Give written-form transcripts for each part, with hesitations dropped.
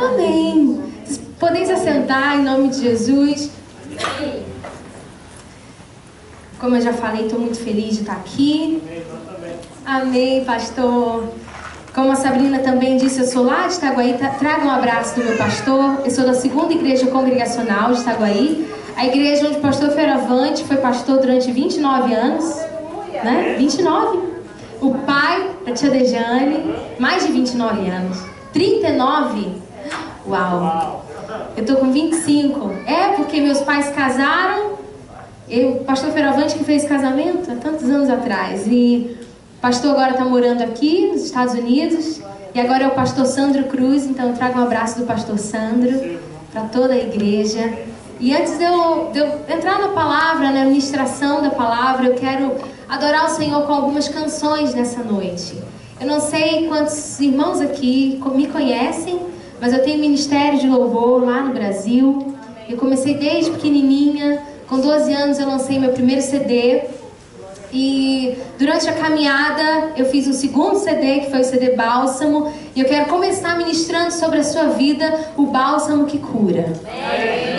Amém. Vocês podem se assentar em nome de Jesus. Como eu já falei, estou muito feliz de estar aqui. Amém, pastor. Como a Sabrina também disse, eu sou lá de Itaguaí. Traga um abraço do meu pastor. Eu sou da 2ª Igreja Congregacional de Itaguaí. A igreja onde o pastor Fioravante foi pastor durante 29 anos. Né? 29. O pai da tia Dejane, mais de 29 anos. 39? Uau! Eu tô com 25. É porque meus pais casaram. O pastor Fioravante que fez casamento há tantos anos atrás. E o pastor agora está morando aqui nos Estados Unidos. E agora é o pastor Sandro Cruz. Então eu trago um abraço do pastor Sandro para toda a igreja. E antes de eu entrar na palavra, na ministração da palavra, eu quero adorar o Senhor com algumas canções nessa noite. Eu não sei quantos irmãos aqui me conhecem, mas eu tenho ministério de louvor lá no Brasil. Eu comecei desde pequenininha. Com 12 anos eu lancei meu primeiro CD. E durante a caminhada eu fiz um 2º CD, que foi o CD Bálsamo. E eu quero começar ministrando sobre a sua vida, o bálsamo que cura.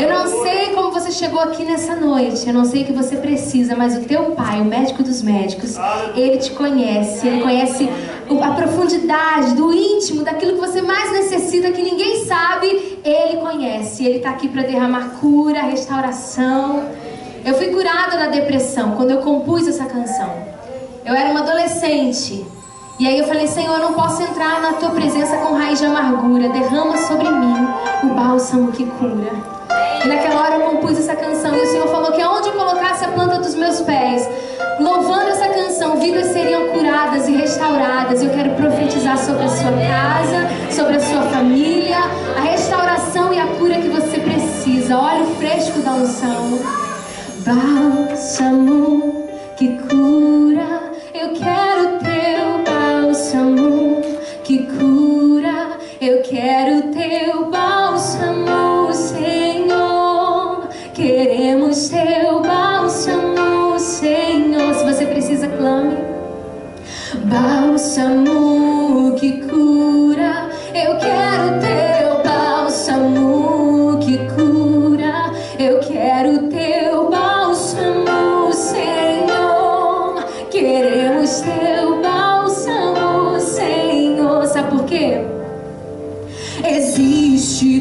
Eu não sei como você chegou aqui nessa noite, eu não sei o que você precisa, mas o teu pai, o médico dos médicos, ele te conhece. Ele conhece a profundidade do íntimo, daquilo que você mais necessita, que ninguém sabe. Ele conhece, ele está aqui para derramar cura, restauração. Eu fui curada da depressão quando eu compus essa canção. Eu era uma adolescente. E aí eu falei, Senhor, eu não posso entrar na tua presença com raiz de amargura. Derrama sobre mim o bálsamo que cura. E naquela hora eu compus essa canção. E o Senhor falou que aonde eu colocasse a planta dos meus pés, louvando essa canção, vidas seriam curadas e restauradas. Eu quero profetizar sobre a sua casa, sobre a sua família, a restauração e a cura que você precisa. Olha o fresco da unção. Bálsamo que cura, eu quero teu bálsamo que cura, eu quero teu bálsamo, Senhor. Queremos teu bálsamo, Senhor. Se você precisa, clame. Bálsamo que cura, eu quero teu bálsamo que cura, eu quero teu bálsamo, Senhor. Queremos teu bálsamo, Senhor. Sabe por quê? Existe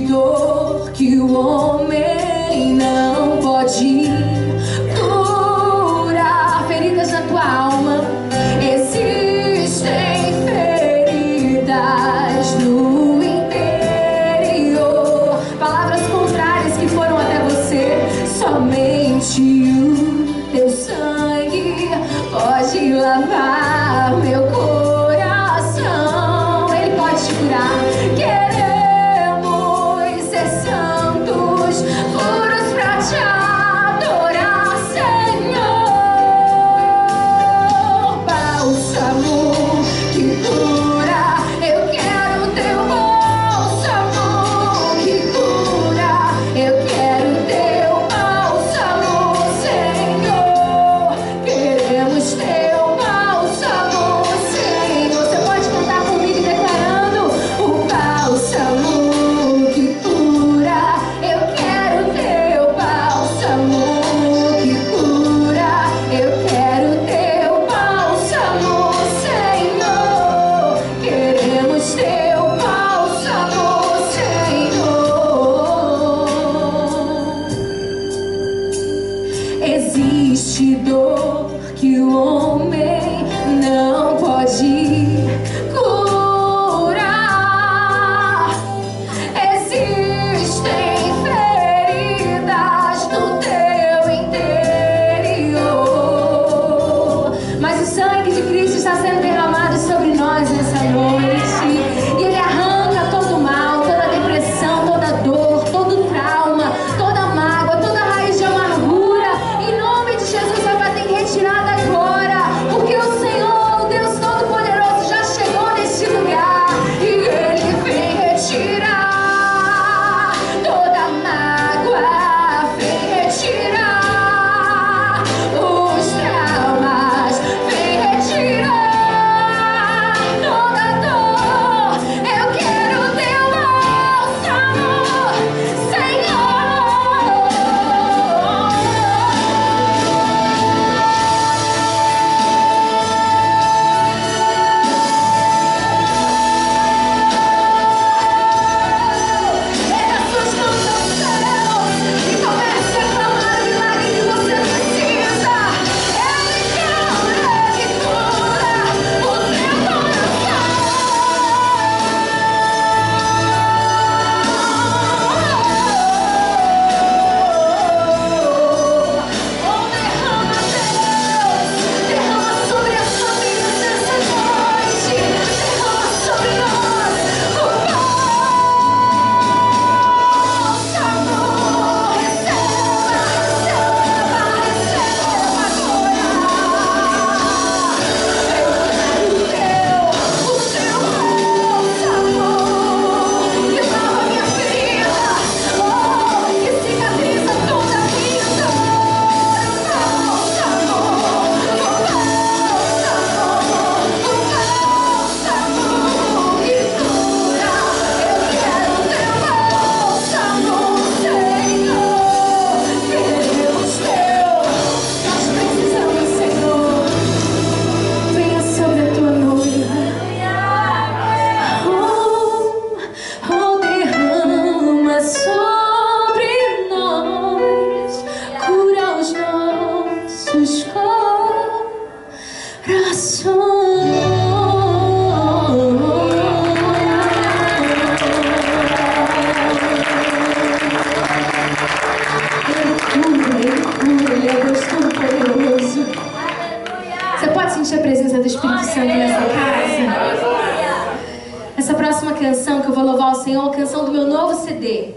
canção do meu novo CD,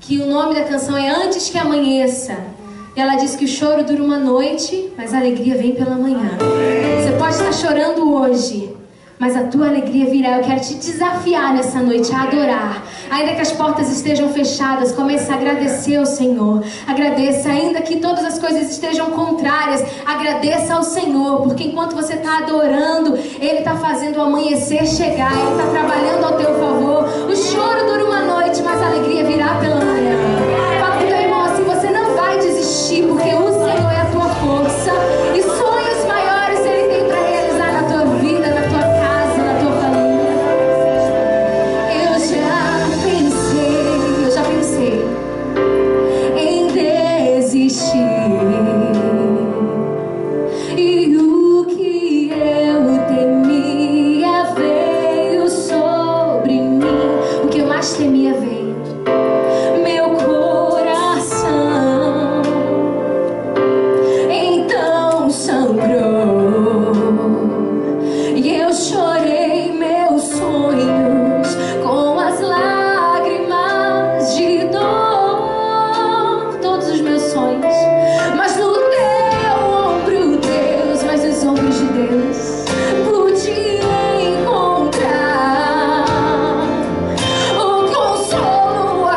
que o nome da canção é Antes que Amanheça. E ela diz que o choro dura uma noite, mas a alegria vem pela manhã. Você pode estar chorando hoje, mas a tua alegria virá. Eu quero te desafiar nessa noite a adorar. Ainda que as portas estejam fechadas, comece a agradecer ao Senhor. Agradeça, ainda que todas as coisas estejam contrárias, agradeça ao Senhor, porque enquanto você está adorando, Ele está fazendo o amanhecer chegar, Ele está trabalhando ao teu favor. O choro dura uma noite, mas a alegria virá pela manhã. Fala pro teu irmão assim, você não vai desistir, porque o Senhor é a tua força, e sonhos maiores Ele tem para realizar na tua vida, na tua casa, na tua família. Eu já pensei em desistir, e o que eu temia veio sobre mim. O que eu mais temia veio. Meu coração então sangrou, e eu chorei meus sonhos com as lágrimas de dor. Todos os meus sonhos, mas no teu ombro, Deus, mas nos ombros de Deus pude encontrar o consolo, a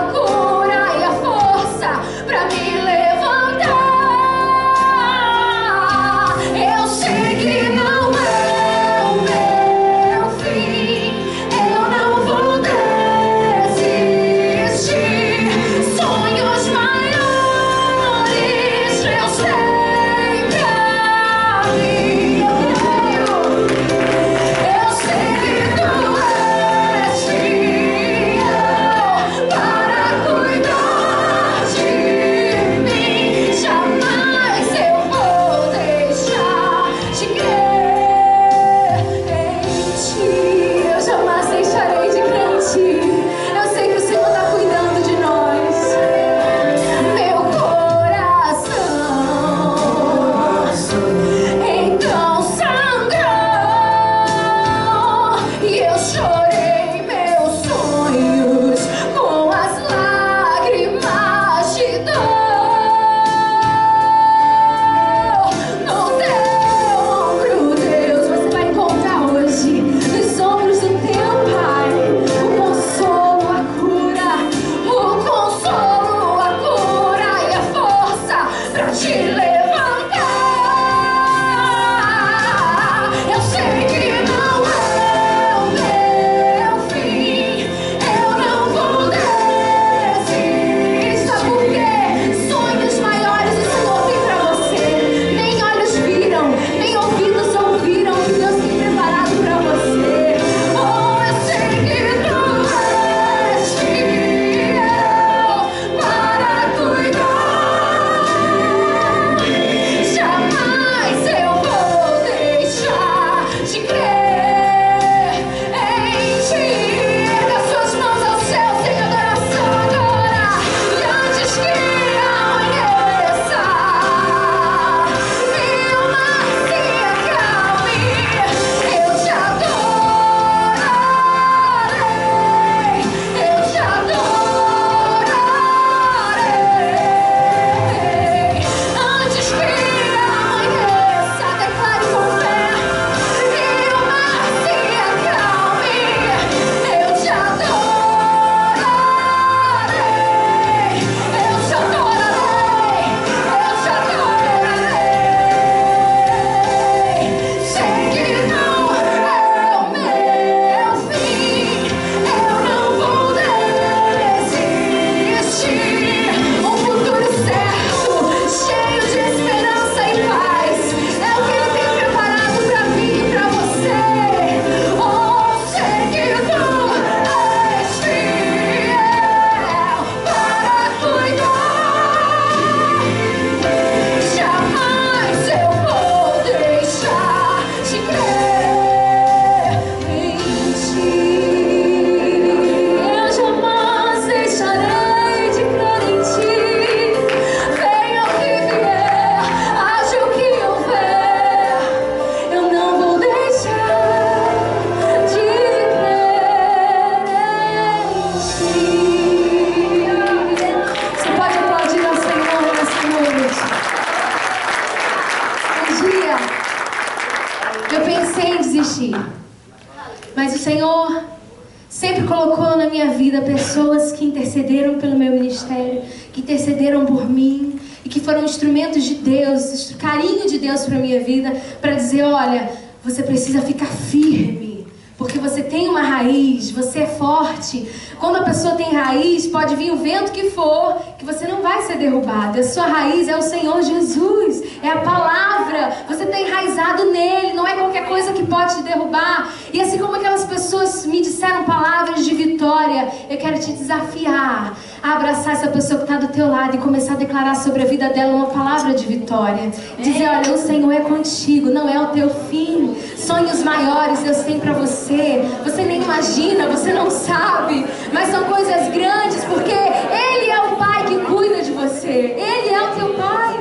colocou na minha vida pessoas que intercederam pelo meu ministério, que intercederam por mim e que foram instrumentos de Deus, carinho de Deus para a minha vida, para dizer, olha, você precisa ficar firme, porque você tem uma raiz, você é forte. Quando a pessoa tem raiz, pode vir o vento que for, que você não vai ser derrubada. A sua raiz é o Senhor Jesus, é a palavra. Você está enraizado nele, não é qualquer coisa que pode te derrubar. E assim como aquelas pessoas me disseram palavras de vitória, eu quero te desafiar a abraçar essa pessoa que está do teu lado e começar a declarar sobre a vida dela uma palavra de vitória. Dizer, olha, o Senhor é contigo, não é o teu fim. Sonhos maiores Deus tem para você. Você nem imagina, você não sabe, mas são coisas grandes, porque Ele é o Pai que cuida de você. Ele é o teu Pai.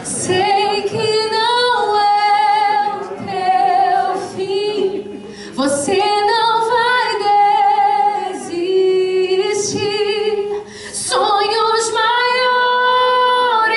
Sei que não é o teu fim. Você não vai desistir. Sonhos maiores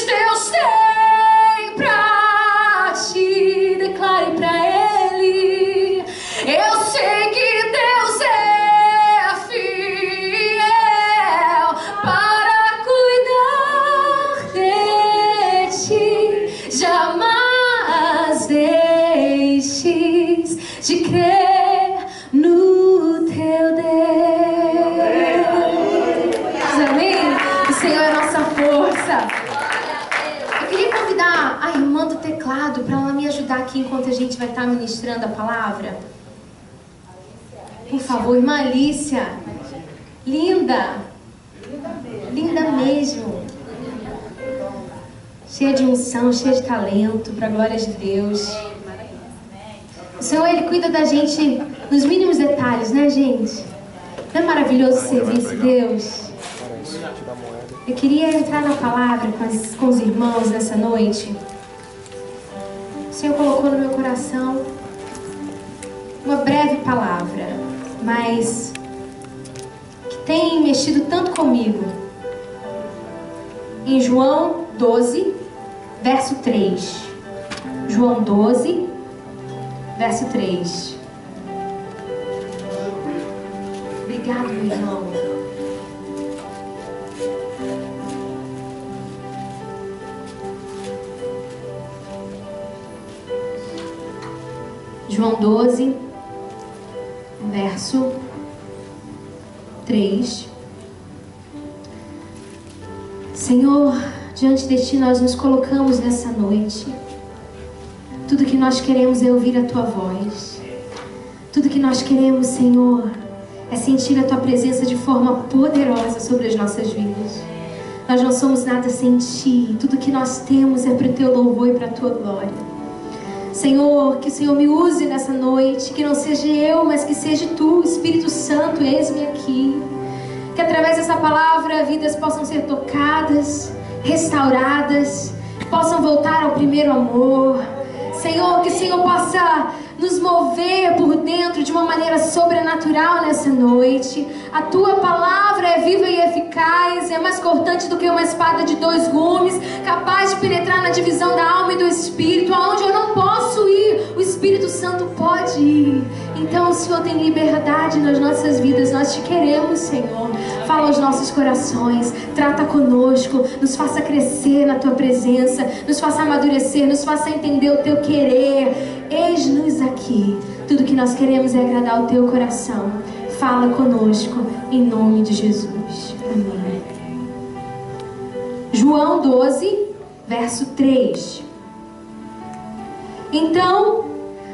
Deus tem pra ti. Declare pra Ele. Eu sei que Deus é fiel para cuidar de ti. Jamais deixes de crer no teu Deus. Amém? O Senhor é a nossa força. Eu queria convidar a irmã do teclado para ela me ajudar aqui enquanto a gente vai estar ministrando a palavra. Por favor, irmã Alicia. Linda. Linda mesmo. Cheia de unção, cheia de talento, para a glória de Deus. O Senhor, Ele cuida da gente nos mínimos detalhes, né, gente? Não é maravilhoso servir esse Deus? Eu queria entrar na palavra com os irmãos nessa noite. O Senhor colocou no meu coração uma breve palavra, mas que tem mexido tanto comigo. Em João 12, verso 3. João 12, verso 3. Obrigado, meu irmão. João 12, verso 3. Senhor, diante de Ti nós nos colocamos nessa noite. Tudo que nós queremos é ouvir a Tua voz. Tudo que nós queremos, Senhor, é sentir a Tua presença de forma poderosa sobre as nossas vidas. Nós não somos nada sem Ti. Tudo que nós temos é para o Teu louvor e para a Tua glória. Senhor, que o Senhor me use nessa noite, que não seja eu, mas que seja Tu, Espírito Santo, eis-me aqui. Que através dessa palavra vidas possam ser tocadas, restauradas, possam voltar ao primeiro amor. Senhor, que o Senhor possa nos mover por dentro de uma maneira sobrenatural nessa noite. A Tua palavra é viva e eficaz, é mais cortante do que uma espada de 2 gumes, capaz de penetrar na divisão da alma e do espírito, aonde eu não posso ir, o Espírito Santo pode ir. Então o Senhor tem liberdade nas nossas vidas, nós Te queremos, Senhor. Fala aos nossos corações, trata conosco, nos faça crescer na Tua presença, nos faça amadurecer, nos faça entender o Teu querer. Eis-nos aqui. Tudo que nós queremos é agradar o Teu coração. Fala conosco, em nome de Jesus. Amém. João 12, verso 3. Então,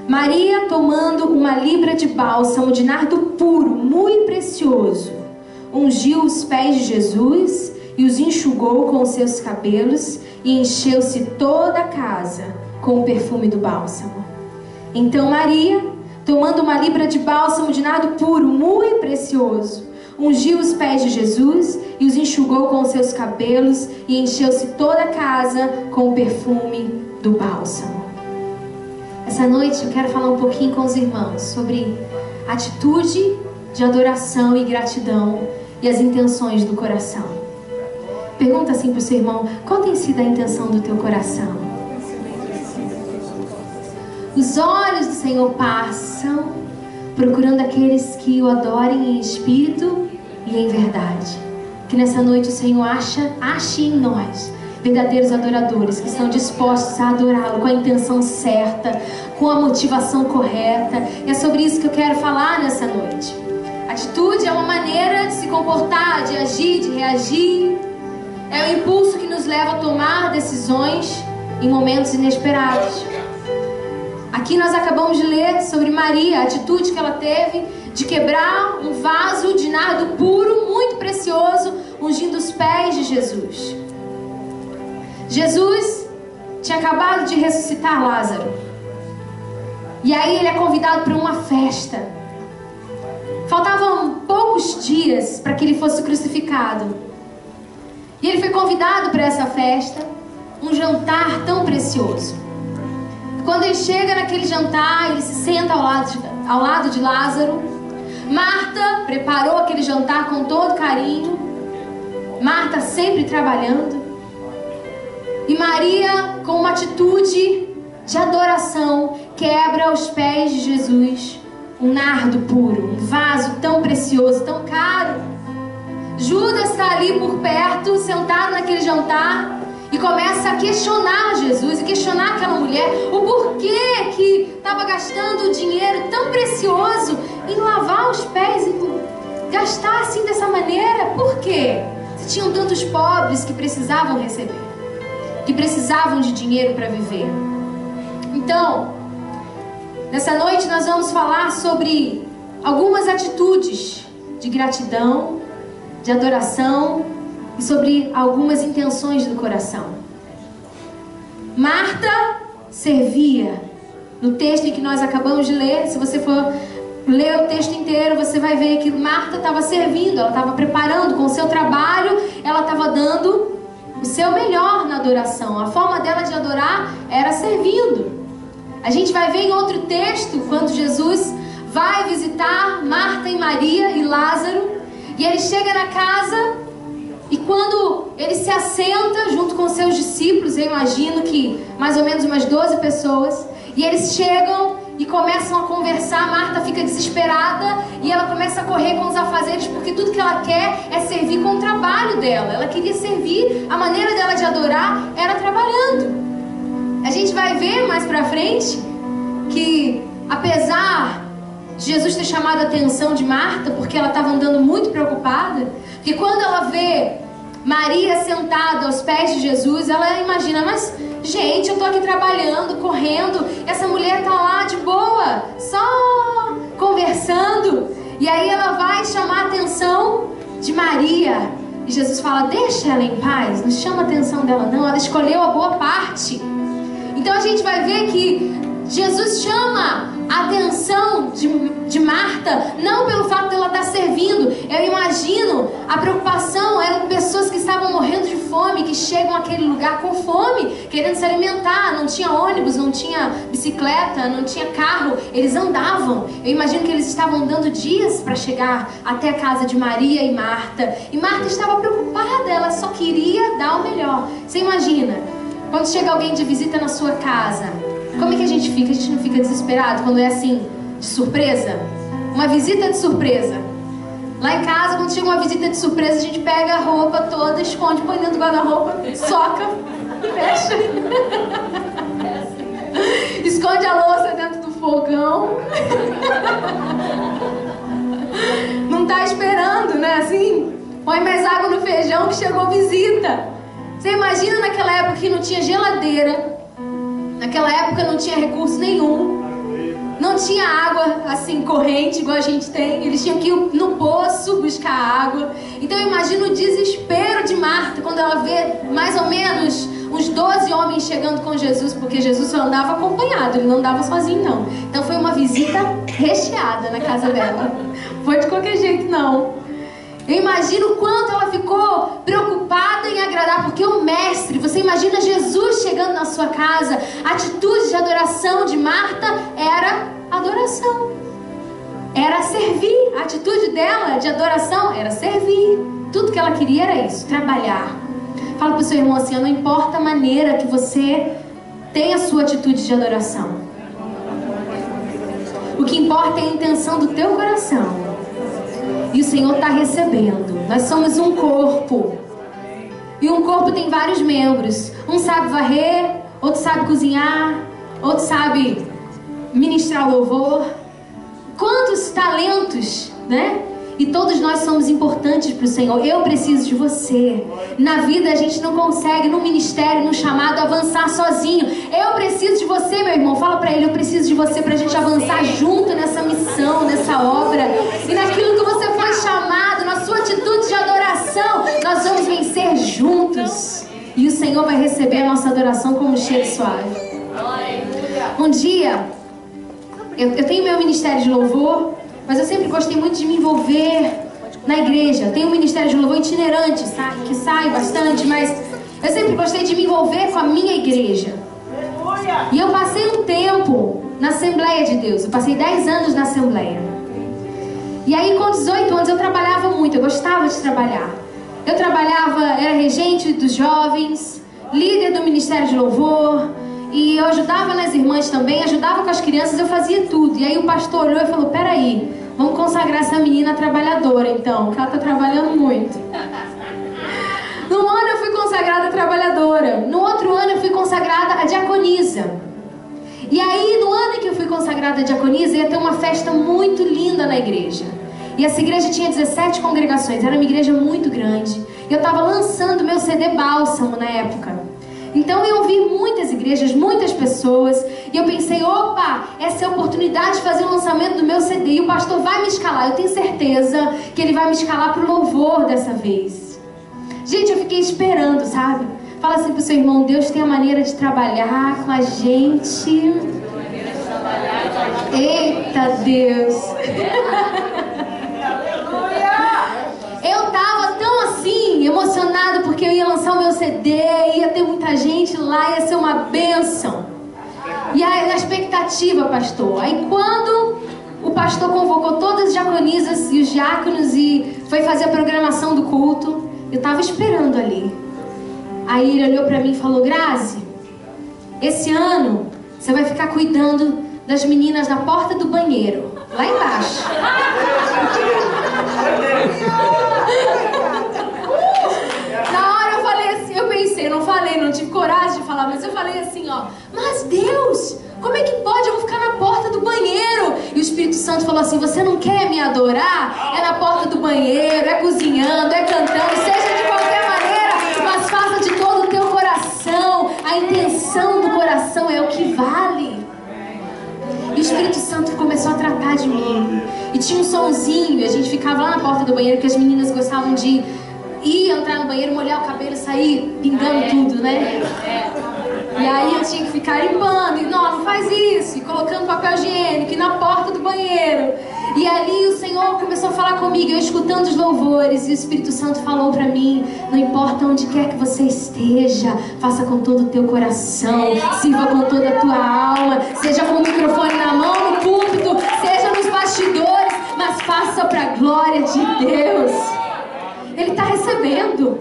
Maria, tomando uma libra de bálsamo de nardo puro, muito precioso, ungiu os pés de Jesus e os enxugou com os seus cabelos, e encheu-se toda a casa com o perfume do bálsamo. Então Maria, tomando uma libra de bálsamo de nardo puro, muito precioso, ungiu os pés de Jesus e os enxugou com os seus cabelos, e encheu-se toda a casa com o perfume do bálsamo. Essa noite eu quero falar um pouquinho com os irmãos sobre atitude de adoração e gratidão e as intenções do coração. Pergunta assim para o seu irmão: qual tem sido a intenção do teu coração? Os olhos do Senhor passam, procurando aqueles que o adorem em espírito e em verdade. Que nessa noite o Senhor ache em nós verdadeiros adoradores que estão dispostos a adorá-lo com a intenção certa, com a motivação correta. E é sobre isso que eu quero falar nessa noite. Atitude é uma maneira de se comportar, de agir, de reagir. É o impulso que nos leva a tomar decisões em momentos inesperados. Aqui nós acabamos de ler sobre Maria, a atitude que ela teve de quebrar um vaso de nardo puro, muito precioso, ungindo os pés de Jesus. Jesus tinha acabado de ressuscitar Lázaro. E aí ele é convidado para uma festa. Faltavam poucos dias para que ele fosse crucificado. E ele foi convidado para essa festa, um jantar tão precioso. Quando ele chega naquele jantar, ele se senta ao lado de Lázaro. Marta preparou aquele jantar com todo carinho. Marta sempre trabalhando. E Maria, com uma atitude de adoração, quebra aos pés de Jesus um nardo puro, um vaso tão precioso, tão caro. Judas está ali por perto, sentado naquele jantar, e começa a questionar Jesus e questionar aquela mulher o porquê que estava gastando dinheiro tão precioso em lavar os pés e gastar assim dessa maneira. Por quê? Se tinham tantos pobres que precisavam receber, que precisavam de dinheiro para viver. Então, nessa noite nós vamos falar sobre algumas atitudes de gratidão, de adoração e sobre algumas intenções do coração. Marta servia. No texto em que nós acabamos de ler, se você for ler o texto inteiro, você vai ver que Marta estava servindo, ela estava preparando com o seu trabalho, ela estava dando o seu melhor na adoração. A forma dela de adorar era servindo. A gente vai ver em outro texto, quando Jesus vai visitar Marta e Maria e Lázaro, e ele chega na casa, e quando ele se assenta junto com seus discípulos, eu imagino que mais ou menos umas 12 pessoas, e eles chegam e começam a conversar. Marta fica desesperada e ela começa a correr com os afazeres, porque tudo que ela quer é servir com o trabalho dela. Ela queria servir, a maneira dela de adorar era trabalhando. A gente vai ver mais pra frente que, apesar de Jesus ter chamado a atenção de Marta, porque ela estava andando muito preocupada, porque quando ela vê Maria sentada aos pés de Jesus, ela imagina, mas gente, eu tô aqui trabalhando, correndo, essa mulher tá lá de boa, só conversando. E aí ela vai chamar a atenção de Maria, e Jesus fala, deixa ela em paz, não chama a atenção dela não, ela escolheu a boa parte. Então a gente vai ver que Jesus chama a atenção de Marta, não pelo fato dela estar servindo. Eu imagino, a preocupação eram pessoas que estavam morrendo de fome, que chegam àquele lugar com fome, querendo se alimentar. Não tinha ônibus, não tinha bicicleta, não tinha carro, eles andavam. Eu imagino que eles estavam andando dias para chegar até a casa de Maria e Marta. E Marta estava preocupada, ela só queria dar o melhor. Você imagina, quando chega alguém de visita na sua casa, como é que a gente fica? A gente não fica desesperado quando é assim, de surpresa? Uma visita de surpresa. Lá em casa, quando chega uma visita de surpresa, a gente pega a roupa toda, esconde, põe dentro do guarda-roupa, soca, fecha. Esconde a louça dentro do fogão. Não tá esperando, né? Assim, põe mais água no feijão que chegou visita. Você imagina naquela época que não tinha geladeira, naquela época não tinha recurso nenhum, não tinha água assim corrente igual a gente tem, eles tinham que ir no poço buscar água. Então eu imagino o desespero de Marta quando ela vê mais ou menos uns 12 homens chegando com Jesus, porque Jesus só andava acompanhado, ele não andava sozinho não. Então foi uma visita recheada na casa dela, foi de qualquer jeito não. Eu imagino o quanto ela ficou preocupada em agradar, porque o mestre, você imagina Jesus chegando na sua casa, a atitude de adoração de Marta era adoração, era servir. A atitude dela de adoração era servir. Tudo que ela queria era isso, trabalhar. Fala para o seu irmão assim, não importa a maneira que você tem a sua atitude de adoração, O que importa é a intenção do teu coração. E o Senhor está recebendo. Nós somos um corpo. E um corpo tem vários membros. Um sabe varrer, outro sabe cozinhar, outro sabe ministrar louvor. Quantos talentos, né? E todos nós somos importantes para o Senhor. Eu preciso de você. Na vida a gente não consegue, no ministério, no chamado, avançar sozinho. Eu preciso de você, meu irmão. Fala para ele, eu preciso de você para a gente avançar junto nessa missão, nessa obra. E naquilo que você foi chamado, na sua atitude de adoração, nós vamos vencer juntos. E o Senhor vai receber a nossa adoração como um cheiro suave. Um dia, eu tenho meu ministério de louvor, mas eu sempre gostei muito de me envolver na igreja. Eu tenho um ministério de louvor itinerante, sabe? Que sai bastante, mas eu sempre gostei de me envolver com a minha igreja. E eu passei um tempo na Assembleia de Deus. Eu passei 10 anos na Assembleia. E aí com 18 anos eu trabalhava muito, eu gostava de trabalhar. Eu trabalhava, era regente dos jovens, líder do ministério de louvor, e eu ajudava nas irmãs também, ajudava com as crianças, eu fazia tudo. E aí o pastor olhou e falou, peraí, vamos consagrar essa menina trabalhadora então, que ela está trabalhando muito. Num ano eu fui consagrada trabalhadora, no outro ano eu fui consagrada a diaconisa. E aí no ano em que eu fui consagrada a diaconisa, ia ter uma festa muito linda na igreja. E essa igreja tinha 17 congregações, era uma igreja muito grande. E eu estava lançando meu CD Bálsamo na época. Então eu ouvi muitas igrejas, muitas pessoas, e eu pensei, opa, essa é a oportunidade de fazer o lançamento do meu CD, e o pastor vai me escalar, eu tenho certeza que ele vai me escalar para o louvor dessa vez. Gente, eu fiquei esperando, sabe? Fala assim pro seu irmão, Deus tem a maneira de trabalhar com a gente. Eita Deus! Eu tava tão assim, emocionada, porque eu ia lançar o meu CD, ia ter muita gente lá, ia ser uma bênção. E aí, na expectativa, pastor. Aí quando o pastor convocou todas as diaconisas e os diáconos e foi fazer a programação do culto, eu tava esperando ali. Aí ele olhou pra mim e falou, Grazi, esse ano você vai ficar cuidando das meninas na porta do banheiro, lá embaixo. Na hora eu falei assim, eu pensei, não falei, não tive coragem de falar, mas eu falei assim, ó, mas Deus, como é que pode? Eu vou ficar na porta do banheiro. E o Espírito Santo falou assim, você não quer me adorar? É na porta do banheiro, é cozinhando, é cantando, seja de qualquer maneira, mas faça de todo o teu coração. A intenção do coração é o que vale. E o Espírito Santo começou a tratar de mim. E tinha um sonzinho, e a gente ficava lá na porta do banheiro, que as meninas gostavam de ir, entrar no banheiro, molhar o cabelo e sair pingando tudo, né? E aí eu tinha que ficar limpando, e não faz isso, e colocando papel higiênico, e na porta do banheiro. E ali o Senhor começou a falar comigo, eu escutando os louvores, e o Espírito Santo falou pra mim, não importa onde quer que você esteja, faça com todo o teu coração, sirva com toda a tua alma, seja com o microfone na mão, no púlpito, seja nos bastidores, mas faça pra glória de Deus. Ele está recebendo.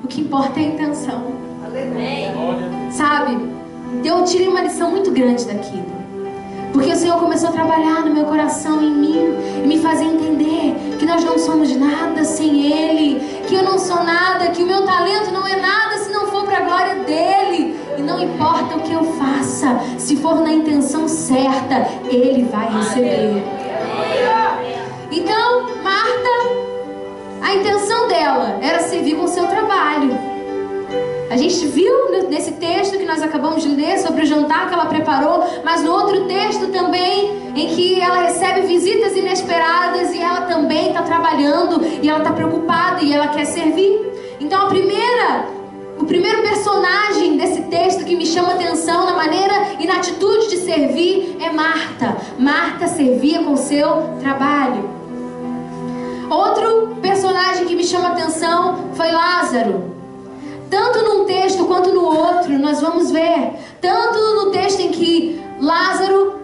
O que importa é a intenção. Sabe? Eu tirei uma lição muito grande daquilo. Porque o Senhor começou a trabalhar no meu coração, em mim, e me fazer entender que nós não somos nada sem Ele, que eu não sou nada, que o meu talento não é nada se não for para a glória dEle. E não importa o que eu faça, se for na intenção certa, Ele vai receber. Então, Marta, a intenção dela era servir com o seu trabalho. A gente viu nesse texto que nós acabamos de ler sobre o jantar que ela preparou, mas no outro texto também, em que ela recebe visitas inesperadas e ela também está trabalhando e ela está preocupada e ela quer servir. Então o primeiro personagem desse texto que me chama atenção na maneira e na atitude de servir é Marta. Marta servia com o seu trabalho. Outro personagem que me chama atenção foi Lázaro. Tanto num texto quanto no outro, nós vamos ver. Tanto no texto em que Lázaro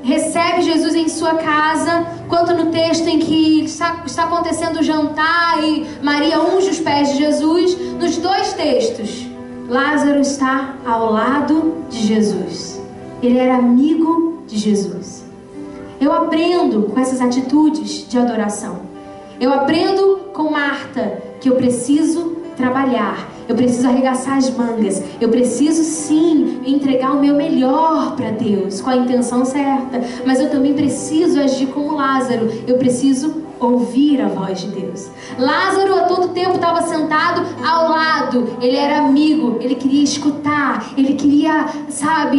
recebe Jesus em sua casa, quanto no texto em que está acontecendo o jantar e Maria unge os pés de Jesus. Nos dois textos, Lázaro está ao lado de Jesus. Ele era amigo de Jesus. Eu aprendo com essas atitudes de adoração. Eu aprendo com Marta que eu preciso trabalhar, eu preciso arregaçar as mangas, eu preciso sim entregar o meu melhor para Deus, com a intenção certa, mas eu também preciso agir como Lázaro, eu preciso ouvir a voz de Deus. Lázaro a todo tempo estava sentado ao lado, ele era amigo, ele queria escutar, ele queria,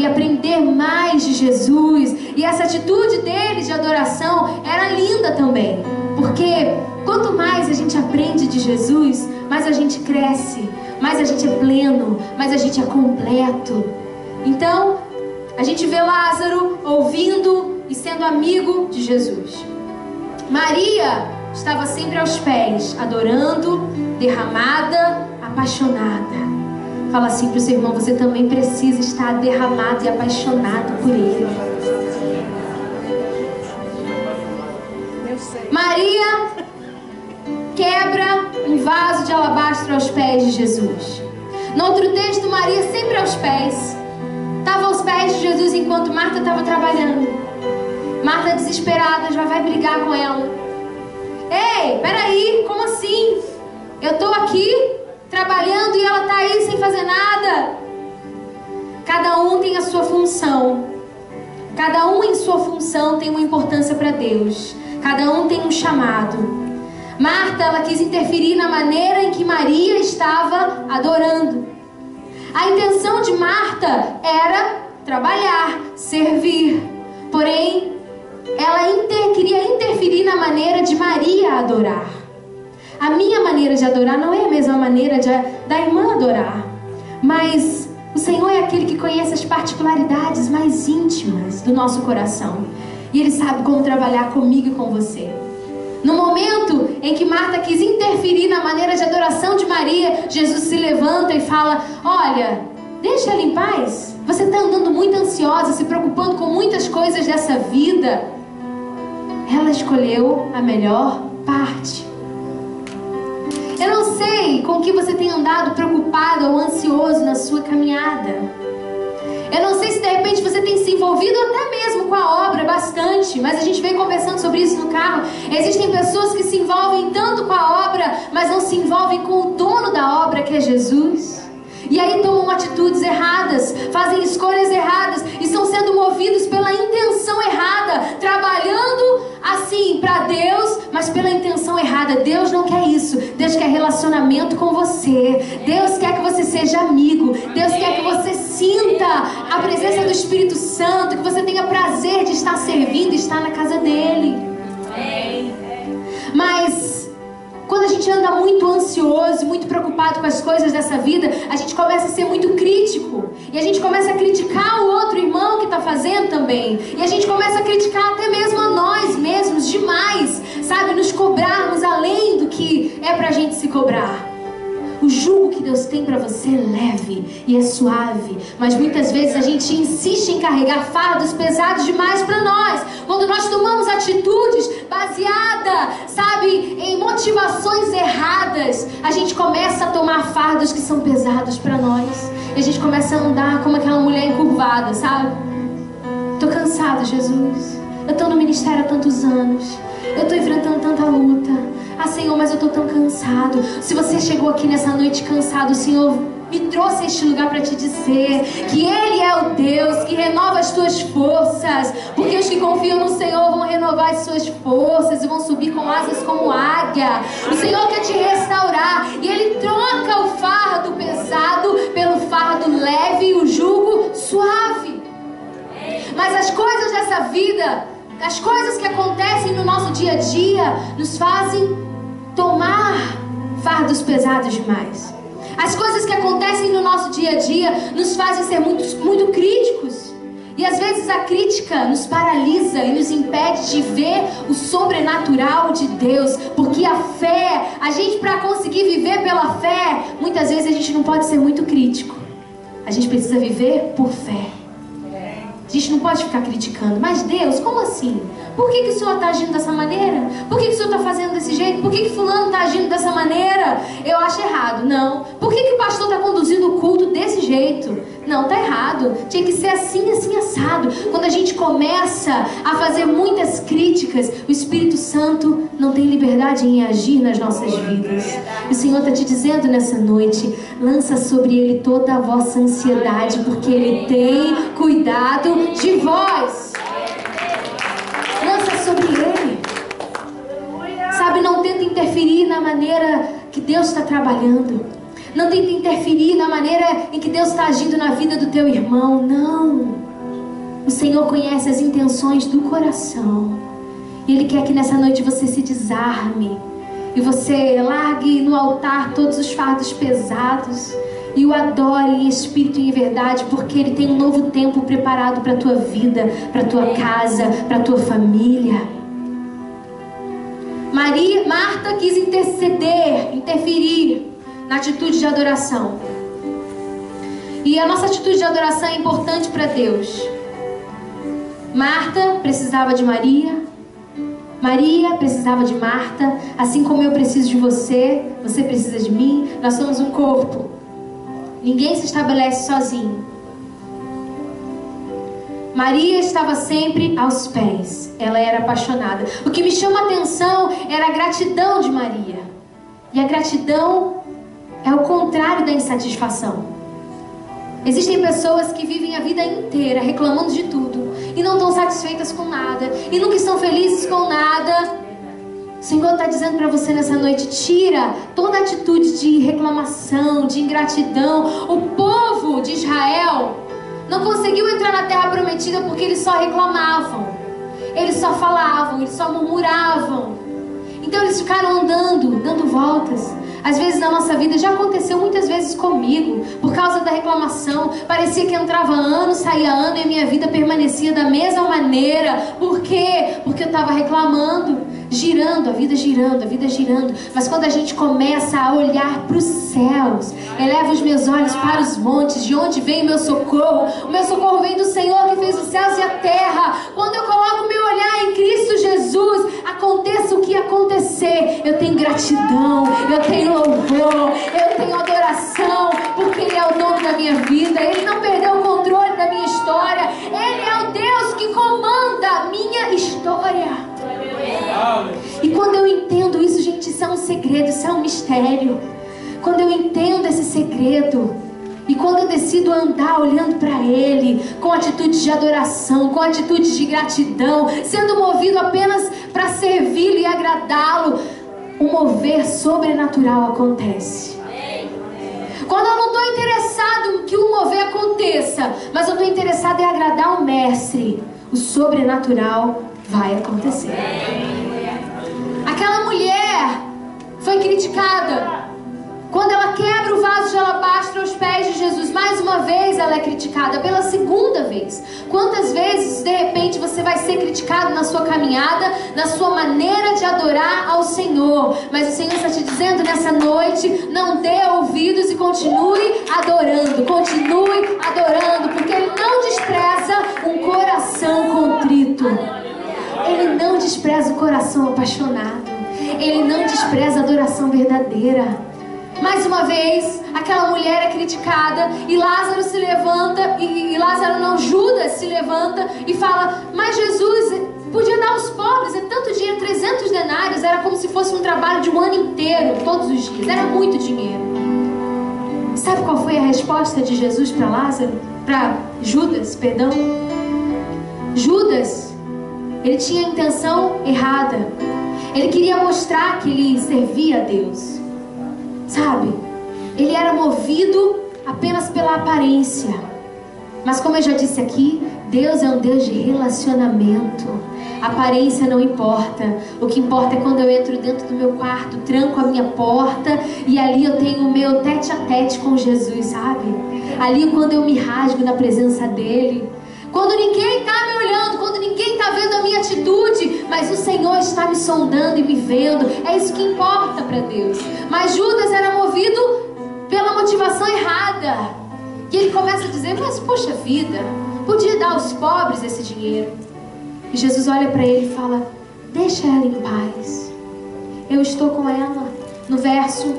aprender mais de Jesus, e essa atitude dele de adoração era linda também, porque quanto mais a gente aprende de Jesus, mais a gente cresce, mais a gente é pleno, mais a gente é completo. Então, a gente vê Lázaro ouvindo e sendo amigo de Jesus. Maria estava sempre aos pés, adorando, derramada, apaixonada. Fala assim para o seu irmão, você também precisa estar derramado e apaixonado por Ele. Maria quebra um vaso de alabastro aos pés de Jesus. No outro texto, Maria sempre aos pés. Estava aos pés de Jesus enquanto Marta estava trabalhando. Marta desesperada já vai brigar com ela. Ei, peraí, como assim? Eu estou aqui trabalhando e ela está aí sem fazer nada. Cada um tem a sua função. Cada um em sua função tem uma importância para Deus. Cada um tem um chamado. Marta, ela quis interferir na maneira em que Maria estava adorando. A intenção de Marta era trabalhar, servir. Porém, ela queria interferir na maneira de Maria adorar. A minha maneira de adorar não é a mesma maneira da irmã adorar. Mas o Senhor é aquele que conhece as particularidades mais íntimas do nosso coração. E Ele sabe como trabalhar comigo e com você. No momento em que Marta quis interferir na maneira de adoração de Maria, Jesus se levanta e fala: olha, deixa ela em paz. Você está andando muito ansiosa, se preocupando com muitas coisas dessa vida. Ela escolheu a melhor parte. Eu não sei com que você tem andado preocupado ou ansioso na sua caminhada. Eu não sei se de repente você tem se envolvido até mesmo com a obra bastante, mas a gente veio conversando sobre isso no carro. Existem pessoas que se envolvem tanto com a obra, mas não se envolvem com o dono da obra, que é Jesus. E aí tomam atitudes erradas, fazem escolhas erradas e estão sendo movidos pela intenção errada, trabalhando assim para Deus, mas pela intenção errada. Deus não quer isso. Deus quer relacionamento com você. Deus quer que você seja amigo. Deus quer que você sinta a presença do Espírito Santo, que você tenha prazer de estar servindo e estar na casa dele. Mas quando a gente anda muito ansioso, muito preocupado com as coisas dessa vida, a gente começa a ser muito crítico. E a gente começa a criticar o outro irmão que está fazendo também. E a gente começa a criticar até mesmo a nós mesmos demais. Nos cobrarmos além do que é pra gente se cobrar. O jugo que Deus tem para você é leve e é suave, mas muitas vezes a gente insiste em carregar fardos pesados demais para nós. Quando nós tomamos atitudes baseadas, em motivações erradas, a gente começa a tomar fardos que são pesados para nós. E a gente começa a andar como aquela mulher encurvada, Tô cansada, Jesus. Eu tô no ministério há tantos anos. Eu tô enfrentando tanta luta. Senhor, mas eu tô tão cansado. Se você chegou aqui nessa noite cansado, o Senhor me trouxe a este lugar para te dizer que Ele é o Deus que renova as tuas forças. Porque os que confiam no Senhor vão renovar as suas forças e vão subir com asas como águia. O Senhor quer te restaurar e Ele troca o fardo pesado pelo fardo leve e o jugo suave. Mas as coisas dessa vida, as coisas que acontecem no nosso dia a dia, nos fazem tomar fardos pesados demais. As coisas que acontecem no nosso dia a dia nos fazem ser muito críticos. E às vezes a crítica nos paralisa e nos impede de ver o sobrenatural de Deus. Porque a fé, a gente, para conseguir viver pela fé, muitas vezes a gente não pode ser muito crítico. A gente precisa viver por fé. A gente não pode ficar criticando. Mas Deus, como assim? Por que o Senhor está agindo dessa maneira? Por que o Senhor está fazendo desse jeito? Por que fulano está agindo dessa maneira? Eu acho errado. Não. Por que o pastor está conduzindo o culto desse jeito? Não, está errado. Tinha que ser assim, assim, assado. Quando a gente começa a fazer muitas críticas, o Espírito Santo não tem liberdade em agir nas nossas vidas. O Senhor está te dizendo nessa noite, lança sobre Ele toda a vossa ansiedade, porque Ele tem cuidado de vós. Lança sobre Ele. Sabe, não tenta interferir na maneira que Deus está trabalhando. Não tenta interferir na maneira em que Deus está agindo na vida do teu irmão. Não. O Senhor conhece as intenções do coração. E Ele quer que nessa noite você se desarme. E você largue no altar todos os fardos pesados. E o adore em espírito e em verdade, porque Ele tem um novo tempo preparado para a tua vida, para a tua casa, para a tua família. Marta quis interferir na atitude de adoração. E a nossa atitude de adoração é importante para Deus. Marta precisava de Maria. Maria precisava de Marta. Assim como eu preciso de você, você precisa de mim. Nós somos um corpo. Ninguém se estabelece sozinho. Maria estava sempre aos pés. Ela era apaixonada. O que me chama a atenção era a gratidão de Maria. E a gratidão é o contrário da insatisfação. Existem pessoas que vivem a vida inteira reclamando de tudo e não estão satisfeitas com nada e nunca estão felizes com nada. O Senhor está dizendo para você nessa noite, tira toda atitude de reclamação, de ingratidão. O povo de Israel não conseguiu entrar na terra prometida porque eles só reclamavam, eles só falavam, eles só murmuravam. Então eles ficaram andando, dando voltas. Às vezes na nossa vida, já aconteceu muitas vezes comigo, por causa da reclamação. Parecia que entrava ano, saía ano e a minha vida permanecia da mesma maneira. Por quê? Porque eu estava reclamando, girando, a vida girando, a vida girando. Mas quando a gente começa a olhar para os céus, eleva os meus olhos para os montes, de onde vem o meu socorro? O meu socorro vem do Senhor que fez os céus e a terra. Quando eu coloco o meu olhar em Cristo Jesus, aconteça o que acontecer, eu tenho gratidão, eu tenho louvor, eu tenho adoração, porque Ele é o dono da minha vida. Ele não perdeu o controle da minha história. Ele é o Deus que comanda a minha história. E quando eu entendo isso, gente, isso é um segredo, isso é um mistério. Quando eu entendo esse segredo e quando eu decido andar olhando para Ele com atitude de adoração, com atitude de gratidão, sendo movido apenas para servi-lo e agradá-lo, o mover sobrenatural acontece. Quando eu não estou interessado que o mover aconteça, mas eu estou interessado em agradar o Mestre, o sobrenatural vai acontecer. Aquela mulher foi criticada. Quando ela quebra o vaso de alabastro aos pés de Jesus, mais uma vez ela é criticada, pela segunda vez. Quantas vezes, de repente, você vai ser criticado na sua caminhada, na sua maneira de adorar ao Senhor? Mas o Senhor está te dizendo nessa noite, não dê ouvidos e continue adorando, porque Ele não despreza um coração contrito. Ele não despreza o coração apaixonado. Ele não despreza a adoração verdadeira. Mais uma vez, aquela mulher é criticada e Lázaro se levanta, Judas se levanta e fala, mas Jesus podia dar aos pobres, é tanto dinheiro, 300 denários, era como se fosse um trabalho de um ano inteiro, todos os dias, era muito dinheiro. Sabe qual foi a resposta de Jesus para Judas, perdão? Judas, ele tinha a intenção errada. Ele queria mostrar que ele servia a Deus. Sabe? Ele era movido apenas pela aparência. Mas como eu já disse aqui, Deus é um Deus de relacionamento. A aparência não importa. O que importa é quando eu entro dentro do meu quarto, tranco a minha porta e ali eu tenho o meu tete a tete com Jesus, sabe? Ali quando eu me rasgo na presença dEle. Quando ninguém está me olhando, quando ninguém está vendo a minha atitude, mas o Senhor está me sondando e me vendo. É isso que importa para Deus. Mas Judas era movido pela motivação errada. E ele começa a dizer, mas poxa vida, podia dar aos pobres esse dinheiro. E Jesus olha para ele e fala: deixa ela em paz, eu estou com ela. No verso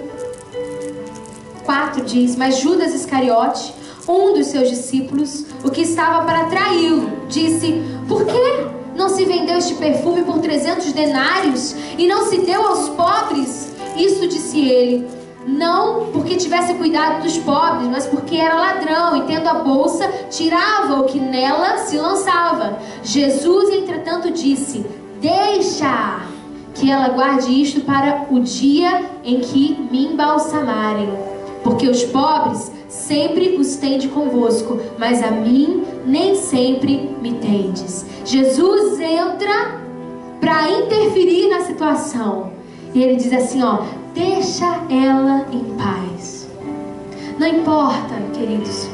4 diz: mas Judas Iscariote, um dos seus discípulos, o que estava para traí-lo, disse: por que não se vendeu este perfume por 300 denários e não se deu aos pobres? Isso disse ele, não porque tivesse cuidado dos pobres, mas porque era ladrão e, tendo a bolsa, tirava o que nela se lançava. Jesus, entretanto, disse: deixa que ela guarde isto para o dia em que me embalsamarem, porque os pobres sempre os tende convosco, mas a mim nem sempre me tendes. Jesus entra para interferir na situação e ele diz assim, ó: deixa ela em paz. Não importa, queridos,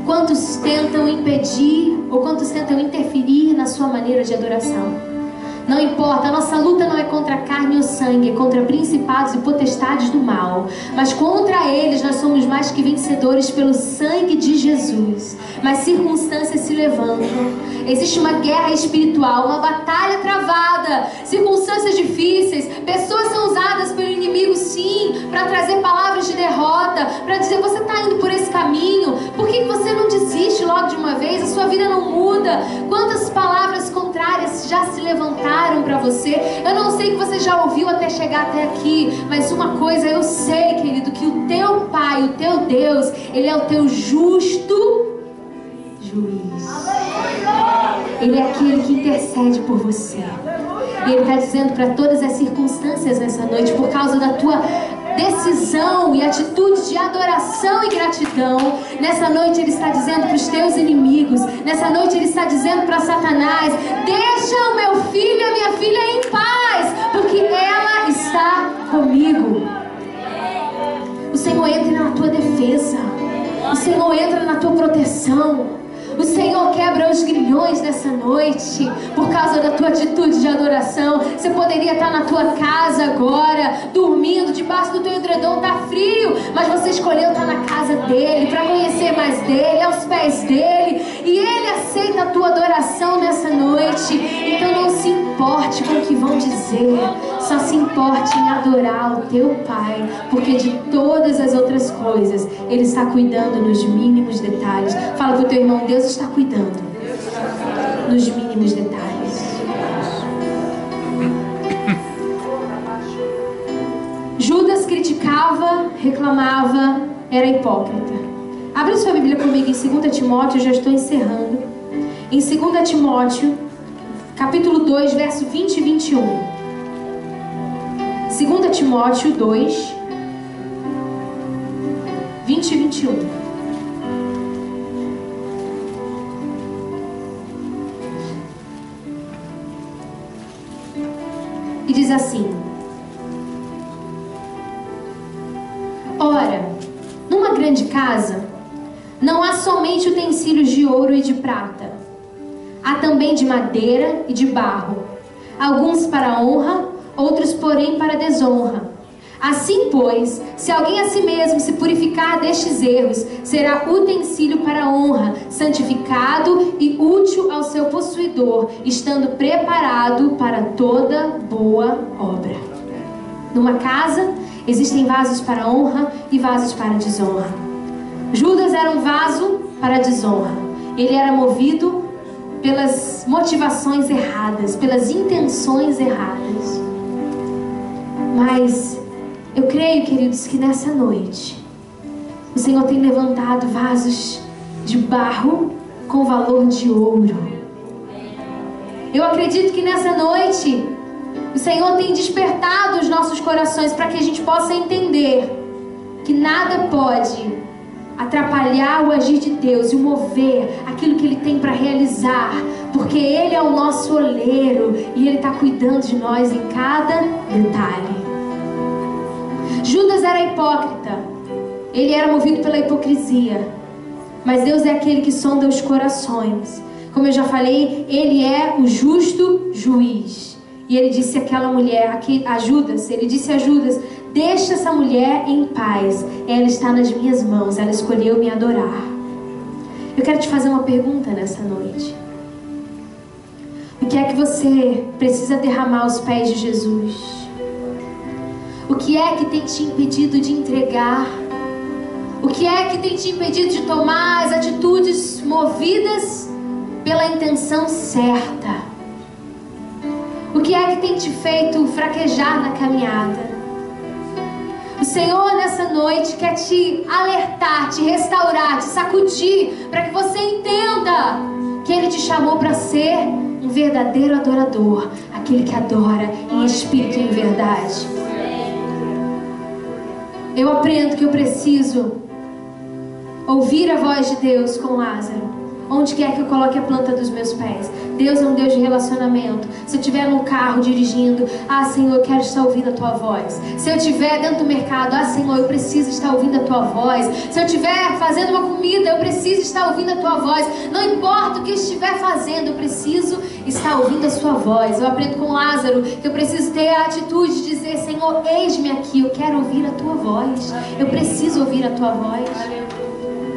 quantos tentam impedir ou quantos tentam interferir na sua maneira de adoração. Não importa, a nossa luta não é contra a carne ou sangue, é contra principados e potestades do mal. Mas contra eles nós somos mais que vencedores pelo sangue de Jesus. Mas circunstâncias se levantam. Existe uma guerra espiritual, uma batalha travada, circunstâncias difíceis. Pessoas são usadas pelo inimigo, sim, para trazer palavras de derrota, para dizer: você está indo por esse caminho, por que você não desiste logo de uma vez? A sua vida não muda. Quantas palavras contrárias já se levantaram para você? Eu não sei que você já ouviu até chegar até aqui, mas uma coisa eu sei, querido, que o teu Pai, o teu Deus, Ele é o teu justo juiz. Ele é aquele que intercede por você. E Ele está dizendo para todas as circunstâncias nessa noite, por causa da tua decisão e atitude de adoração e gratidão, nessa noite Ele está dizendo para os teus inimigos, nessa noite Ele está dizendo para Satanás: deixa o meu filho e a minha filha em paz, porque ela está comigo. O Senhor entra na tua defesa, o Senhor entra na tua proteção. O Senhor quebra os grilhões nessa noite, por causa da tua atitude de adoração. Você poderia estar na tua casa agora, dormindo, debaixo do teu edredom, tá frio, mas você escolheu estar na casa dEle, para conhecer mais dEle, aos pés dEle, e Ele aceita a tua adoração nessa noite. Então não se importe com o que vão dizer, só se importe em adorar o teu Pai, porque de todas as outras coisas Ele está cuidando nos mínimos detalhes. Fala para o teu irmão: Deus está cuidando nos mínimos detalhes. Judas criticava, reclamava, era hipócrita. Abre sua Bíblia comigo em 2 Timóteo, eu já estou encerrando. Em 2 Timóteo, capítulo 2, verso 20 e 21. 2 Timóteo 2, 20 e 21. E diz assim: ora, numa grande casa não há somente utensílios de ouro e de prata, há também de madeira e de barro, alguns para honra, outros porém para desonra. Assim, pois, se alguém a si mesmo se purificar destes erros, será utensílio para a honra, santificado e útil ao seu possuidor, estando preparado para toda boa obra. Numa casa existem vasos para honra e vasos para desonra. Judas era um vaso para desonra. Ele era movido pelas motivações erradas, pelas intenções erradas. Mas eu creio, queridos, que nessa noite o Senhor tem levantado vasos de barro com valor de ouro. Eu acredito que nessa noite o Senhor tem despertado os nossos corações para que a gente possa entender que nada pode atrapalhar o agir de Deus e o mover aquilo que Ele tem para realizar, porque Ele é o nosso oleiro e Ele está cuidando de nós em cada detalhe. Judas era hipócrita, ele era movido pela hipocrisia, mas Deus é aquele que sonda os corações. Como eu já falei, Ele é o justo juiz. E Ele disse àquela mulher, a Judas, Ele disse a Judas: deixa essa mulher em paz, ela está nas minhas mãos, ela escolheu me adorar. Eu quero te fazer uma pergunta nessa noite. O que é que você precisa derramar aos pés de Jesus? O que é que tem te impedido de entregar? O que é que tem te impedido de tomar as atitudes movidas pela intenção certa? O que é que tem te feito fraquejar na caminhada? O Senhor nessa noite quer te alertar, te restaurar, te sacudir, para que você entenda que Ele te chamou para ser um verdadeiro adorador, aquele que adora em espírito e em verdade. Eu aprendo que eu preciso ouvir a voz de Deus com Lázaro, onde quer que eu coloque a planta dos meus pés. Deus é um Deus de relacionamento. Se eu estiver no carro dirigindo, Senhor, eu quero estar ouvindo a Tua voz. Se eu estiver dentro do mercado, Senhor, eu preciso estar ouvindo a Tua voz. Se eu estiver fazendo uma comida, eu preciso estar ouvindo a Tua voz. Não importa o que eu estiver fazendo, eu preciso estar ouvindo a Sua voz. Eu aprendo com Lázaro que eu preciso ter a atitude de dizer: Senhor, eis-me aqui, eu quero ouvir a Tua voz. Eu preciso ouvir a Tua voz.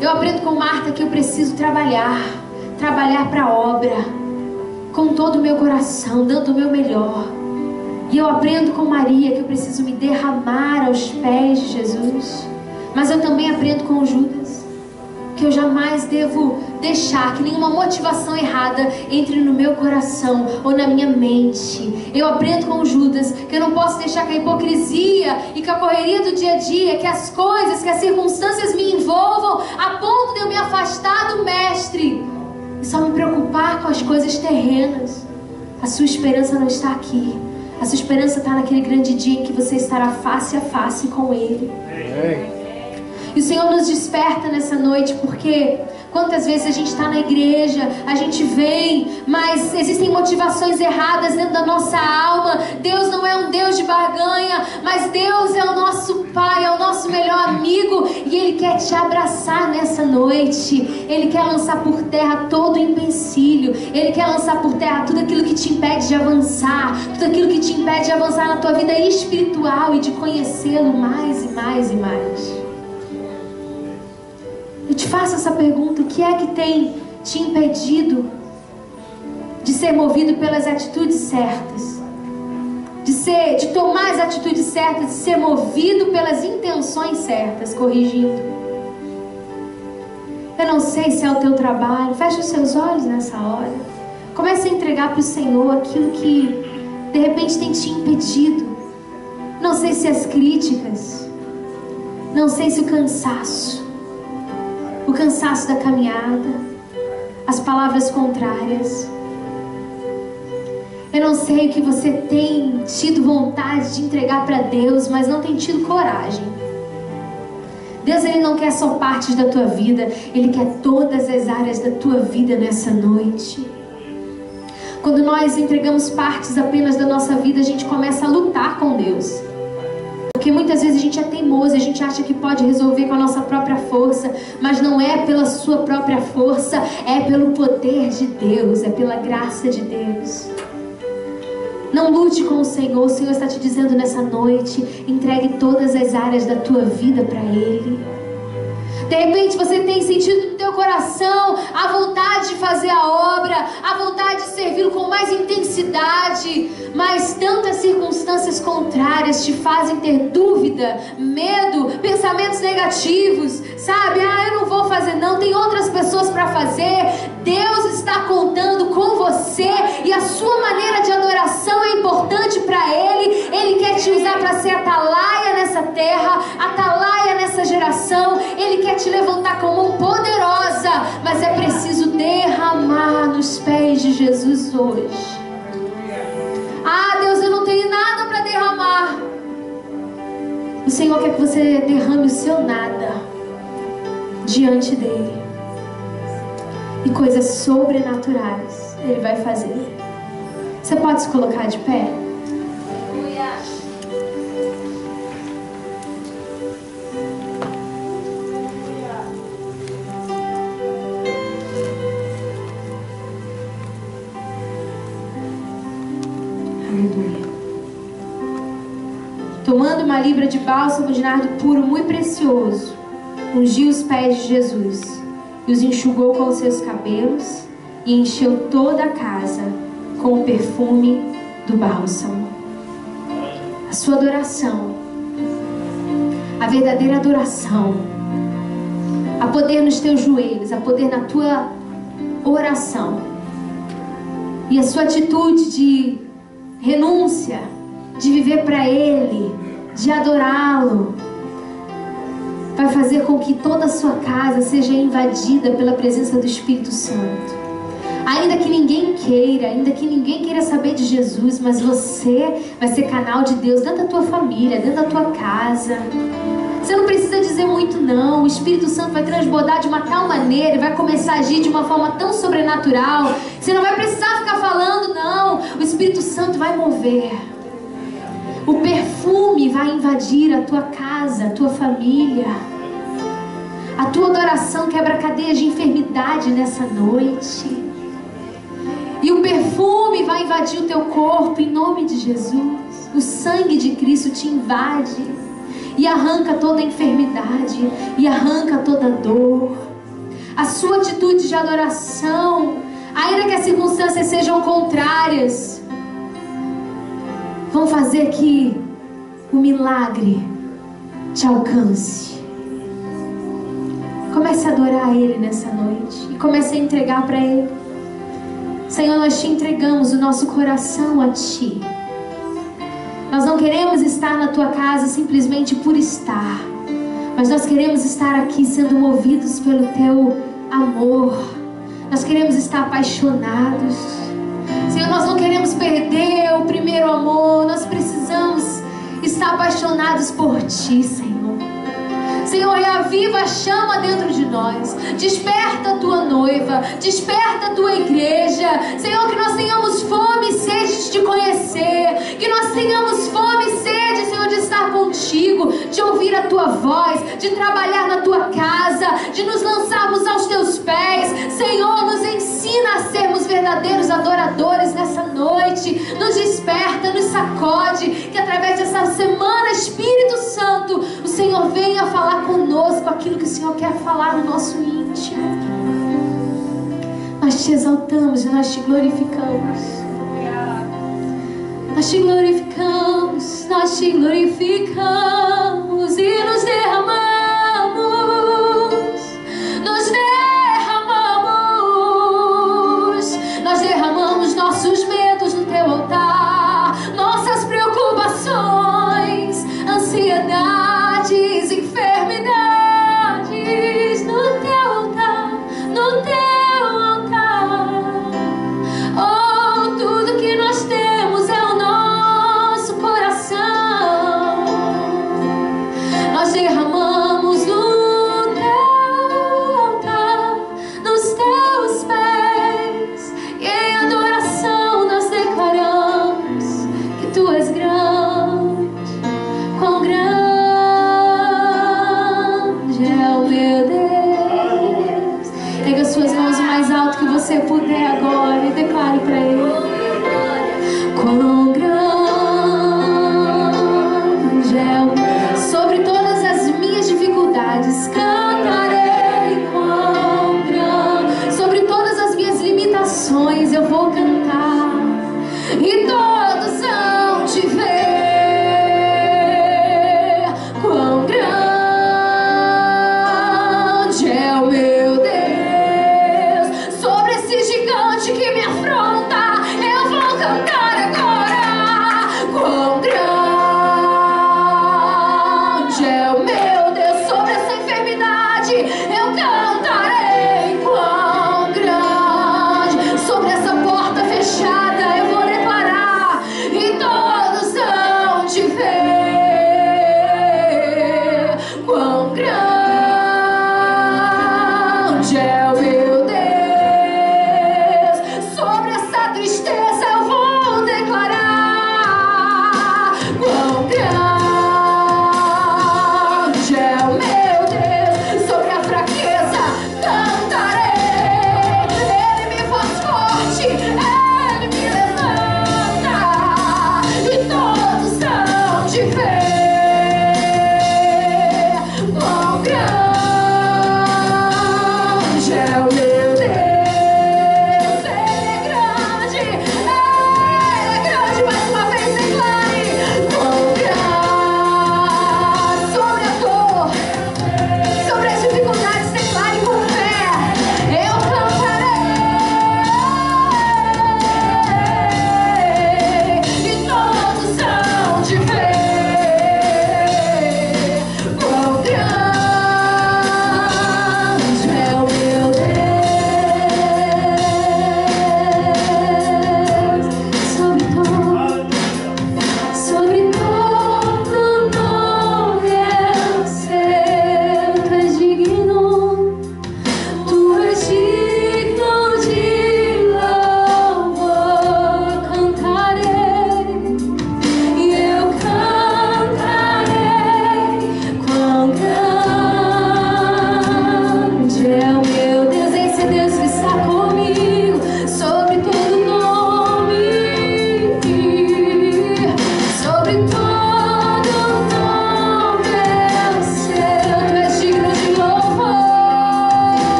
Eu aprendo com Marta que eu preciso trabalhar para a obra, com todo o meu coração, dando o meu melhor. E eu aprendo com Maria que eu preciso me derramar aos pés de Jesus. Mas eu também aprendo com Judas que eu jamais devo deixar que nenhuma motivação errada entre no meu coração ou na minha mente. Eu aprendo com Judas que eu não posso deixar que a hipocrisia e que a correria do dia a dia, que as coisas, que as circunstâncias me envolvam a ponto de eu me afastar do Mestre e só me preocupar com as coisas terrenas. A sua esperança não está aqui. A sua esperança está naquele grande dia em que você estará face a face com Ele. E o Senhor nos desperta nessa noite, porque quantas vezes a gente está na igreja, a gente vem, mas existem motivações erradas dentro da nossa alma. Deus não é um Deus de barganha, mas Deus é o nosso Pai, é o nosso melhor amigo, e Ele quer te abraçar nessa noite. Ele quer lançar por terra todo o empecilho. Ele quer lançar por terra tudo aquilo que te impede de avançar, tudo aquilo que te impede de avançar na tua vida espiritual e de conhecê-lo mais e mais e mais. Eu te faço essa pergunta: o que é que tem te impedido de ser movido pelas atitudes certas? De tomar as atitudes certas, de ser movido pelas intenções certas, corrigindo. Eu não sei se é o teu trabalho. Fecha os seus olhos nessa hora. Comece a entregar para o Senhor aquilo que de repente tem te impedido. Não sei se as críticas, não sei se o cansaço da caminhada, as palavras contrárias. Eu não sei o que você tem tido vontade de entregar para Deus, mas não tem tido coragem. Deus, Ele não quer só partes da tua vida, Ele quer todas as áreas da tua vida nessa noite. Quando nós entregamos partes apenas da nossa vida, a gente começa a lutar com Deus. Porque muitas vezes a gente é teimoso, a gente acha que pode resolver com a nossa própria força, mas não é pela sua própria força, é pelo poder de Deus, é pela graça de Deus. Não lute com o Senhor está te dizendo nessa noite: entregue todas as áreas da tua vida para Ele. De repente você tem sentido no teu coração a vontade de fazer a obra, a vontade de servi-lo com mais intensidade, mas tantas circunstâncias contrárias te fazem ter dúvida, medo, pensamentos negativos, sabe? Eu não vou fazer não, tem outras pessoas para fazer. Deus está contando com você e a sua maneira de adoração é importante para Ele. Ele quer te usar para ser atalaia nessa terra, atalaia nessa geração. Ele quer te levantar como mão poderosa, mas é preciso derramar nos pés de Jesus hoje. Deus, eu não tenho nada para derramar. O Senhor quer que você derrame o seu nada diante dEle, e coisas sobrenaturais Ele vai fazer. Você pode se colocar de pé? Aleluia. Tomando uma libra de bálsamo de nardo puro muito precioso, ungiu os pés de Jesus e os enxugou com os seus cabelos e encheu toda a casa com o perfume do bálsamo. A sua adoração, a verdadeira adoração, há poder nos teus joelhos, há poder na tua oração, e a sua atitude de renúncia, de viver para Ele, de adorá-lo, vai fazer com que toda a sua casa seja invadida pela presença do Espírito Santo. Ainda que ninguém queira, ainda que ninguém queira saber de Jesus, mas você vai ser canal de Deus dentro da tua família, dentro da tua casa. Você não precisa dizer muito não. O Espírito Santo vai transbordar de uma tal maneira e vai começar a agir de uma forma tão sobrenatural. Você não vai precisar ficar falando não. O Espírito Santo vai mover. O perfume vai invadir a tua casa, a tua família. A tua adoração quebra cadeias de enfermidade nessa noite. E o perfume vai invadir o teu corpo em nome de Jesus. O sangue de Cristo te invade e arranca toda a enfermidade e arranca toda a dor. A sua atitude de adoração, ainda que as circunstâncias sejam contrárias, vão fazer que o milagre te alcance. Comece a adorar Ele nessa noite e comece a entregar para Ele. Senhor, nós te entregamos o nosso coração a Ti. Nós não queremos estar na Tua casa simplesmente por estar, mas nós queremos estar aqui sendo movidos pelo Teu amor. Nós queremos estar apaixonados. Senhor, nós não queremos perder o primeiro amor. Nós precisamos estar apaixonados por Ti, Senhor. Senhor, reaviva a chama dentro de nós. Desperta a Tua noiva, desperta a Tua igreja. Senhor, que nós tenhamos fome e sede de Te conhecer. Que nós tenhamos fome e sede, Senhor, de estar contigo, de ouvir a Tua voz, de trabalhar na Tua casa, de nos lançarmos aos Teus pés. Senhor, nos ensina a sermos verdadeiros adoradores nessa noite. Nos desperta, nos sacode. Que através dessa semana, Espírito Santo, o Senhor venha falar conosco aquilo que o Senhor quer falar no nosso íntimo. Nós te exaltamos e nós te glorificamos. Nós te glorificamos, nós te glorificamos e nos derramamos. Nos derramamos. Nós derramamos nossos medos no Teu altar, nossas preocupações, ansiedades, enfermidades no Teu altar, no Teu altar. Oh, tudo que nós temos é o nosso coração. Nós derramamos no Teu altar, nos Teus pés, e em adoração nós declaramos que Tu és grande. Quão grande é o meu Deus. Pega suas mãos o mais alto que você puder agora e declare para Ele. Quão grande é o... Sobre todas as minhas dificuldades cantarei. Quão grande... Sobre todas as minhas limitações eu vou cantar, e todos vão te ver. Quão grande é o meu Deus. Sobre esse gigante que me afronta, eu vou cantar agora. Quão grande é o meu Deus. Sobre essa enfermidade, eu cantarei. Quão grande. Sobre essa porta fechada, eu vou declarar, e todos vão te ver. Quão grande é o meu Deus. Sobre essa tristeza eu vou declarar. Quão grande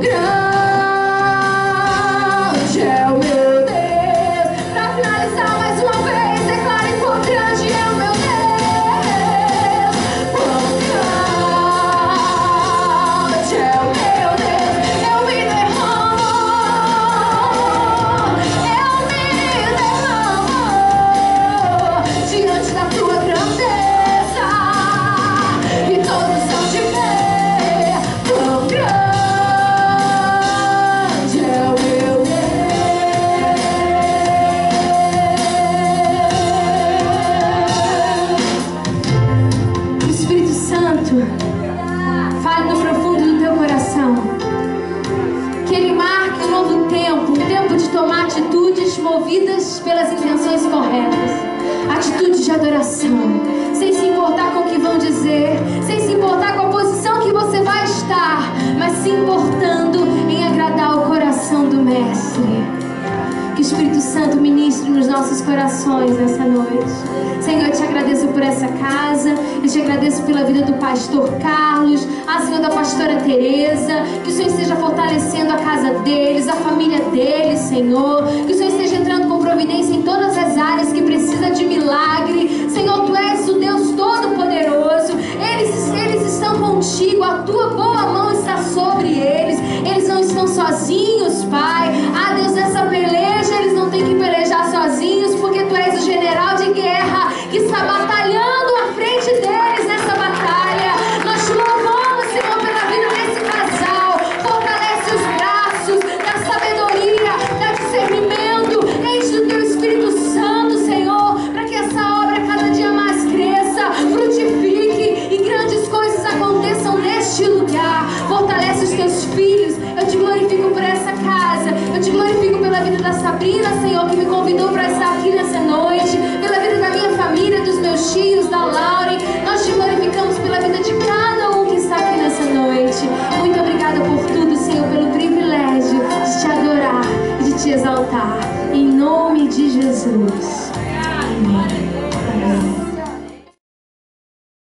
grande é o meu Deus. Pra finalizar mais uma vez, declare quão grande é o meu Deus. Quão grande é o meu Deus. Eu me derramo diante da tua grandeza, e todos são de ver quão grande é o meu Deus. Espírito Santo, fale no profundo do teu coração, que Ele marque um novo tempo, um tempo de tomar atitudes movidas pelas intenções corretas, atitudes de adoração, sem se importar com o que vão dizer, sem se importar com a posição que você vai estar, mas se importando em agradar o coração do Mestre. Que o Espírito Santo ministre nos nossos corações nessa noite. Senhor, eu te agradeço por essa casa, eu te agradeço pela vida do pastor Carlos, Senhor, da pastora Teresa. Que o Senhor esteja fortalecendo a casa deles, a família deles, Senhor. Que o Senhor esteja entrando com providência em todas as áreas que precisa de milagre. Senhor, Tu és o Deus Todo-Poderoso. Eles estão contigo, a Tua boa mão está sobre eles. Eles não estão sozinhos, Pai. Deus, nessa peleja eles não têm que pelejar sozinhos, porque Tu és o general de guerra que está batalhando à frente deles nessa batalha. Nós Te louvamos, Senhor, pela vida desse casal. Fortalece os braços, da sabedoria, da discernimento. Enche do Teu Espírito Santo, Senhor, para que essa obra cada dia mais cresça, frutifique e grandes coisas aconteçam neste lugar. Fortalece os Teus filhos. Eu Te glorifico por essa casa. Eu Te glorifico pela vida da Sabrina, Senhor, que me convidou para estar aqui nessa noite, pela vida da minha família, dos meus tios, da Laura.